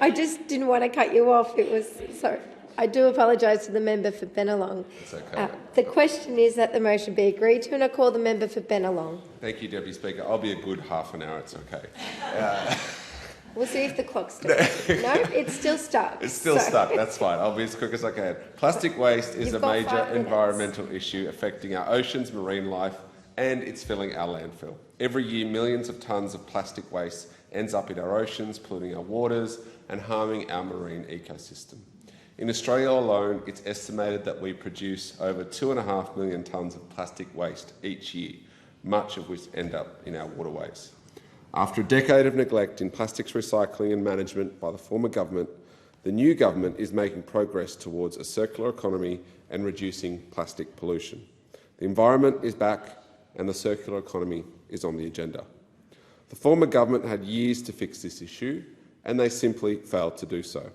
I just didn't want to cut you off. It was sorry. I do apologise to the member for Bennelong. It's okay. The question is that the motion be agreed to, and I call the member for Bennelong. Thank you, Deputy Speaker. I'll be a good half an hour. It's okay. We'll see if the clock's still. No, it's still stuck. It's still stuck. That's fine. I'll be as quick as I can. Plastic waste is a major environmental issue affecting our oceans, marine life, and it's filling our landfill. Every year, millions of tonnes of plastic waste ends up in our oceans, polluting our waters and harming our marine ecosystem. In Australia alone, it's estimated that we produce over 2.5 million tonnes of plastic waste each year, much of which end up in our waterways. After a decade of neglect in plastics recycling and management by the former government, the new government is making progress towards a circular economy and reducing plastic pollution. The environment is back and the circular economy is on the agenda. The former government had years to fix this issue and they simply failed to do so.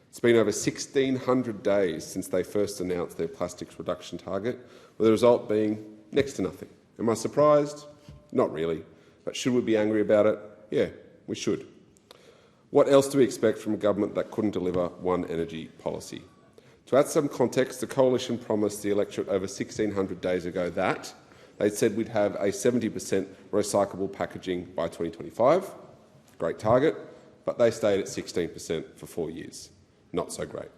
It's been over 1,600 days since they first announced their plastics reduction target, with the result being next to nothing. Am I surprised? Not really. But should we be angry about it? Yeah, we should. What else do we expect from a government that couldn't deliver one energy policy? To add some context, the Coalition promised the electorate over 1,600 days ago that they said we'd have a 70% recyclable packaging by 2025. Great target, but they stayed at 16% for 4 years. Not so great.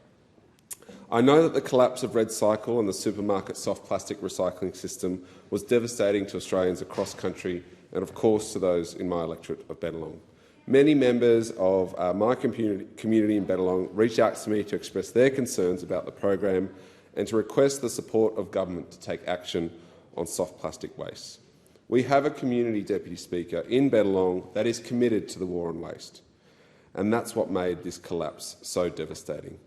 I know that the collapse of REDcycle and the supermarket soft plastic recycling system was devastating to Australians across country and, of course, to those in my electorate of Bennelong. Many members of my community in Bennelong reached out to me to express their concerns about the program and to request the support of government to take action on soft plastic waste. We have a community, Deputy Speaker, in Bennelong that is committed to the war on waste. And that's what made this collapse so devastating.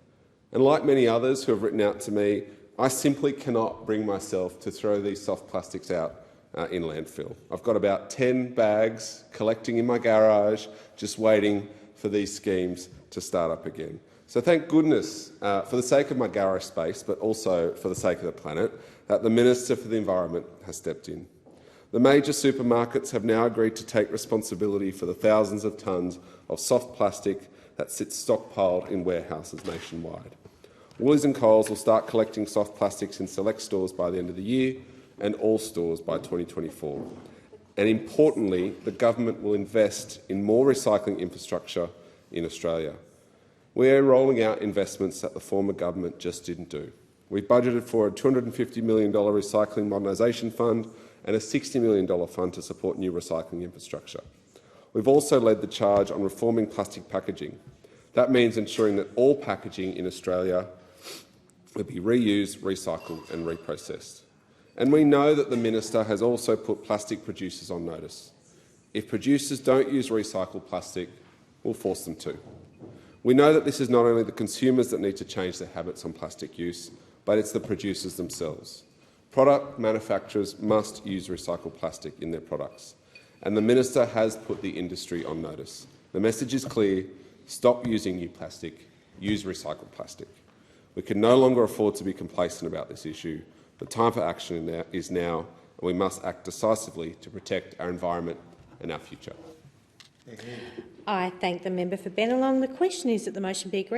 And like many others who have written out to me, I simply cannot bring myself to throw these soft plastics out in landfill. I've got about 10 bags collecting in my garage, just waiting for these schemes to start up again. So thank goodness, for the sake of my garage space, but also for the sake of the planet, that the Minister for the Environment has stepped in. The major supermarkets have now agreed to take responsibility for the thousands of tonnes of soft plastic that sits stockpiled in warehouses nationwide. Woolies and Coles will start collecting soft plastics in select stores by the end of the year and all stores by 2024. And importantly, the government will invest in more recycling infrastructure in Australia. We are rolling out investments that the former government just didn't do. We budgeted for a $250 million recycling modernisation fund and a $60 million fund to support new recycling infrastructure. We've also led the charge on reforming plastic packaging. That means ensuring that all packaging in Australia will be reused, recycled and reprocessed. And we know that the Minister has also put plastic producers on notice. If producers don't use recycled plastic, we'll force them to. We know that this is not only the consumers that need to change their habits on plastic use, but it's the producers themselves. Product manufacturers must use recycled plastic in their products, and the Minister has put the industry on notice. The message is clear: stop using new plastic, use recycled plastic. We can no longer afford to be complacent about this issue. The time for action is now, and we must act decisively to protect our environment and our future. I thank the member for Bennelong. The question is that the motion be agreed